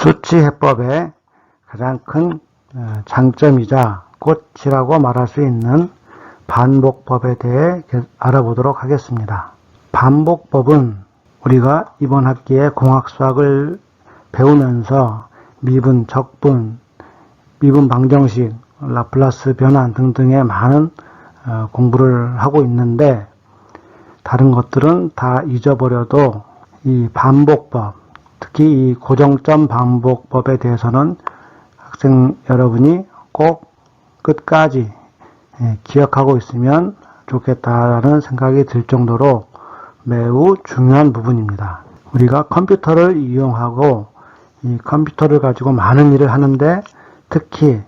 수치해법의 가장 큰 장점이자 꽃이라고 말할 수 있는 반복법에 대해 알아보도록 하겠습니다. 반복법은 우리가 이번 학기에 공학수학을 배우면서 미분, 적분, 미분 방정식, 라플라스 변환 등등의 많은 공부를 하고 있는데, 다른 것들은 다 잊어버려도 이 반복법, 특히 이 고정점 반복법에 대해서는 학생 여러분이 꼭 끝까지 기억하고 있으면 좋겠다라는 생각이 들 정도로 매우 중요한 부분입니다. 우리가 컴퓨터를 이용하고 이 컴퓨터를 가지고 많은 일을 하는데, 특히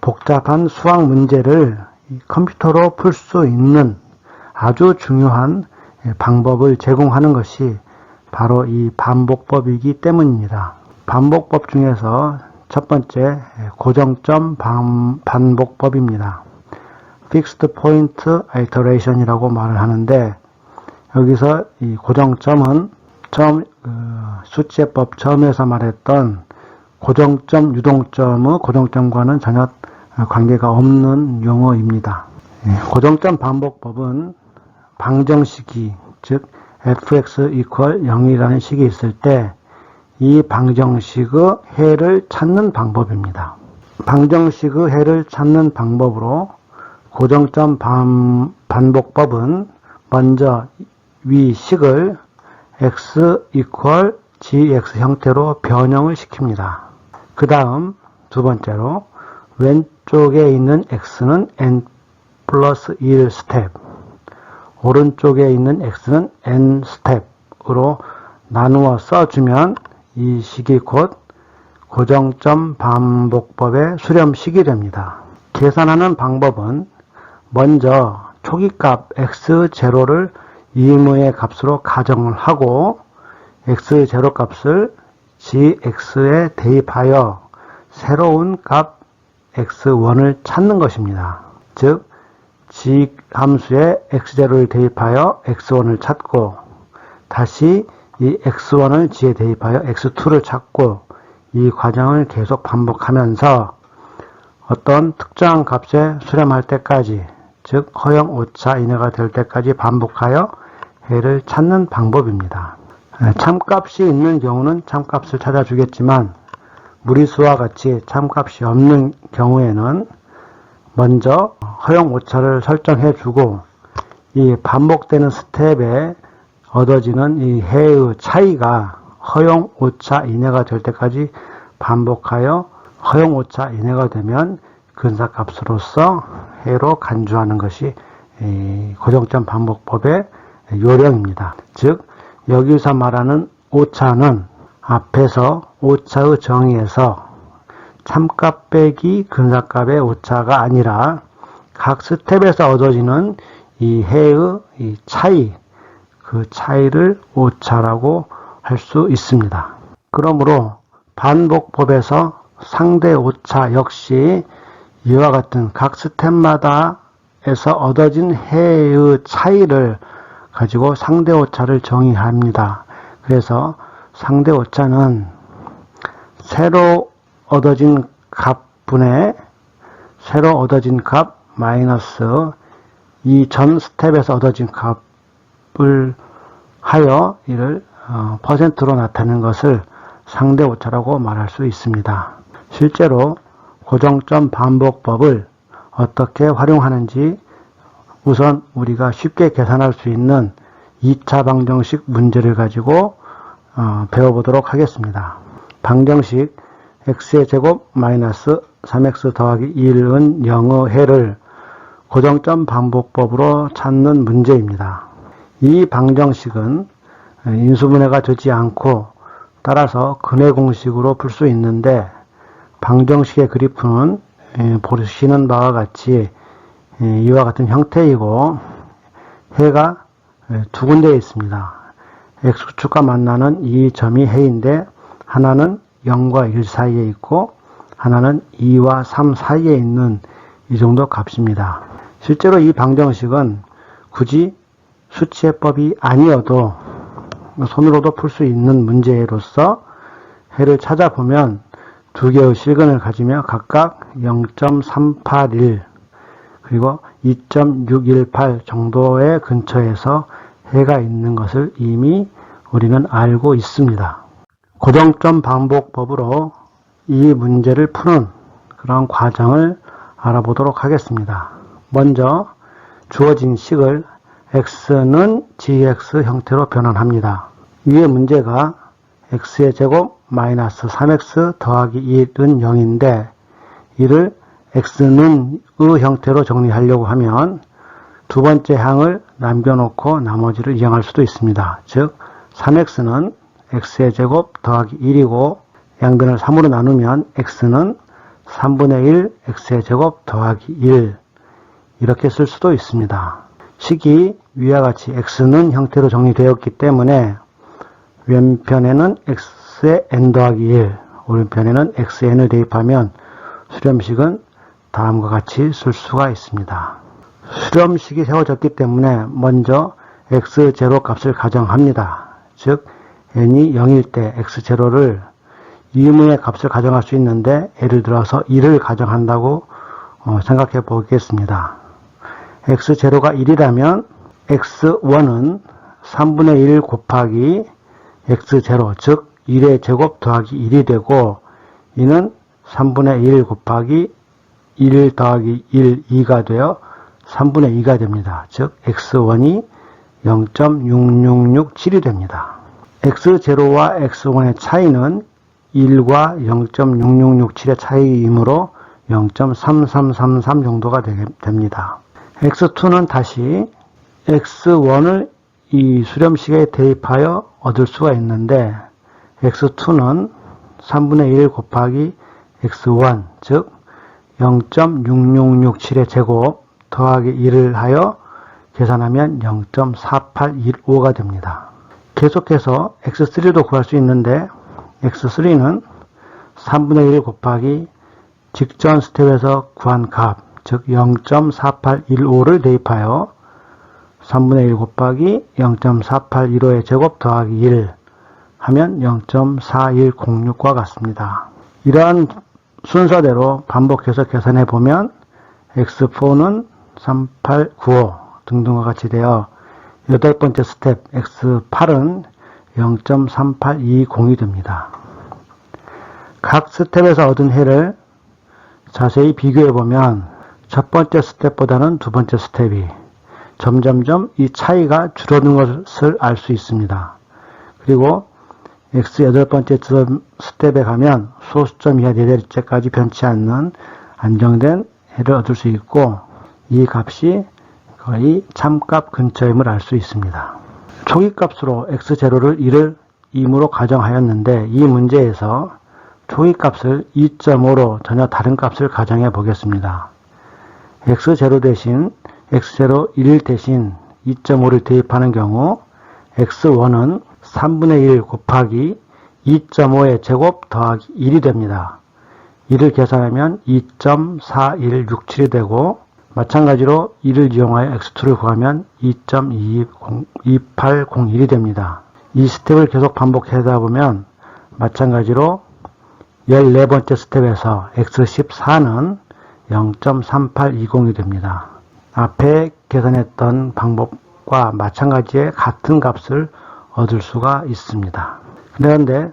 복잡한 수학 문제를 컴퓨터로 풀 수 있는 아주 중요한 방법을 제공하는 것이 바로 이 반복법이기 때문입니다. 반복법 중에서 첫 번째 고정점 반복법입니다. Fixed Point Iteration이라고 말을 하는데, 여기서 이 고정점은 처음 수치해법 처음에서 말했던 고정점, 유동점의 고정점과는 전혀 관계가 없는 용어입니다. 고정점 반복법은 방정식이, 즉 fx equal 0이라는 식이 있을 때 이 방정식의 해를 찾는 방법입니다. 방정식의 해를 찾는 방법으로 고정점 반복법은 먼저 위 식을 x equal gx 형태로 변형을 시킵니다. 그 다음 두 번째로 왼쪽에 있는 x는 n 플러스 1 스텝, 오른쪽에 있는 x는 n 스텝으로 나누어 써주면 이 식이 곧 고정점 반복법의 수렴식이 됩니다. 계산하는 방법은 먼저 초기값 x0를 의무의 값으로 가정을 하고 x0 값을 gx에 대입하여 새로운 값 x1을 찾는 것입니다. 즉 g 함수에 x0를 대입하여 x1을 찾고, 다시 이 x1을 g에 대입하여 x2를 찾고, 이 과정을 계속 반복하면서 어떤 특정한 값에 수렴할 때까지, 즉 허용 오차 이내가 될 때까지 반복하여 해를 찾는 방법입니다. 참값이 있는 경우는 참값을 찾아주겠지만, 무리수와 같이 참값이 없는 경우에는 먼저 허용 오차를 설정해 주고, 이 반복되는 스텝에 얻어지는 이 해의 차이가 허용 오차 이내가 될 때까지 반복하여 허용 오차 이내가 되면 근사값으로서 해로 간주하는 것이 고정점 반복법의 요령입니다. 즉 여기서 말하는 오차는 앞에서 오차의 정의에서 참값 빼기 근사값의 오차가 아니라 각 스텝에서 얻어지는 이 해의 이 차이, 그 차이를 오차라고 할 수 있습니다. 그러므로 반복법에서 상대 오차 역시 이와 같은 각 스텝마다에서 얻어진 해의 차이를 가지고 상대 오차를 정의합니다. 그래서 상대 오차는 새로 얻어진 값분의 새로 얻어진 값 마이너스 이 전 스텝에서 얻어진 값을 하여 이를 퍼센트로 나타내는 것을 상대 오차라고 말할 수 있습니다. 실제로 고정점 반복법을 어떻게 활용하는지 우선 우리가 쉽게 계산할 수 있는 2차 방정식 문제를 가지고 배워보도록 하겠습니다. 방정식 x의 제곱 마이너스 3x 더하기 1은 0의 해를 고정점 반복법으로 찾는 문제입니다. 이 방정식은 인수분해가 되지 않고 따라서 근해 공식으로 풀 수 있는데, 방정식의 그래프는 보시는 바와 같이 이와 같은 형태이고 해가 두 군데에 있습니다. x축과 만나는 이 점이 해인데, 하나는 0과 1 사이에 있고 하나는 2와 3 사이에 있는 이 정도 값입니다. 실제로 이 방정식은 굳이 수치해법이 아니어도 손으로도 풀 수 있는 문제로서 해를 찾아보면 두 개의 실근을 가지며 각각 0.381 그리고 2.618 정도의 근처에서 해가 있는 것을 이미 우리는 알고 있습니다. 고정점 반복법으로 이 문제를 푸는 그런 과정을 알아보도록 하겠습니다. 먼저 주어진 식을 x는 gx 형태로 변환합니다. 위의 문제가 x의 제곱 마이너스 3x 더하기 1은 0인데 이를 x는 의 형태로 정리하려고 하면 두 번째 항을 남겨놓고 나머지를 이용할 수도 있습니다. 즉 3x는 x의 제곱 더하기 1이고 양변을 3으로 나누면 x는 3분의 1 x의 제곱 더하기 1 이렇게 쓸 수도 있습니다. 식이 위와 같이 x는 형태로 정리되었기 때문에 왼편에는 x의 n 더하기 1 오른편에는 xn을 대입하면 수렴식은 다음과 같이 쓸 수가 있습니다. 수렴식이 세워졌기 때문에 먼저 x0 값을 가정합니다. 즉 n이 0일 때 x0를 의무의 값을 가정할 수 있는데 예를 들어서 1을 가정한다고 생각해 보겠습니다. x0가 1이라면 x1은 3분의 1 곱하기 x0 즉 1의 제곱 더하기 1이 되고 이는 3분의 1 곱하기 1 더하기 1, 2가 되어 3분의 2가 됩니다. 즉 x1이 0.6667이 됩니다. x0와 x1의 차이는 1과 0.6667의 차이이므로 0.3333 정도가 됩니다. x2는 다시 x1을 이 수렴식에 대입하여 얻을 수가 있는데 x2는 3분의 1 곱하기 x1 즉 0.6667의 제곱 더하기 1을 하여 계산하면 0.4815가 됩니다. 계속해서 x3도 구할 수 있는데 x3는 3분의 1 곱하기 직전 스텝에서 구한 값, 즉 0.4815를 대입하여 3분의 1 곱하기 0.4815의 제곱 더하기 1 하면 0.4106과 같습니다. 이러한 순서대로 반복해서 계산해 보면 x4는 3895 등등과 같이 되어 여덟 번째 스텝 x8은 0.3820이 됩니다. 각 스텝에서 얻은 해를 자세히 비교해 보면 첫 번째 스텝보다는 두 번째 스텝이 점점점 이 차이가 줄어드는 것을 알 수 있습니다. 그리고 x 여덟 번째 스텝에 가면 소수점 이하 네대째까지 변치 않는 안정된 해를 얻을 수 있고 이 값이 거의 참값 근처임을 알 수 있습니다. 초기값으로 x0를 1을 2으로 가정하였는데 이 문제에서 초기값을 2.5로 전혀 다른 값을 가정해 보겠습니다. x0 대신 x0 1 대신 2.5를 대입하는 경우 x1은 3분의 1 곱하기 2.5의 제곱 더하기 1이 됩니다. 이를 계산하면 2.4167이 되고 마찬가지로 이를 이용하여 x2를 구하면 2.2801이 됩니다. 이 스텝을 계속 반복하다 보면 마찬가지로 14번째 스텝에서 x14는 0.3820이 됩니다. 앞에 계산했던 방법과 마찬가지의 같은 값을 얻을 수가 있습니다. 그런데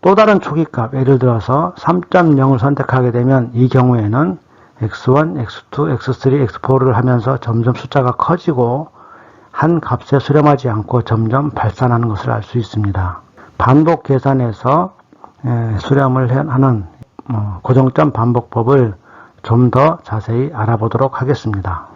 또 다른 초기값, 예를 들어서 3.0을 선택하게 되면 이 경우에는 x1, x2, x3, x4를 하면서 점점 숫자가 커지고 한 값에 수렴하지 않고 점점 발산하는 것을 알 수 있습니다. 반복 계산에서 수렴을 하는 고정점 반복법을 좀 더 자세히 알아보도록 하겠습니다.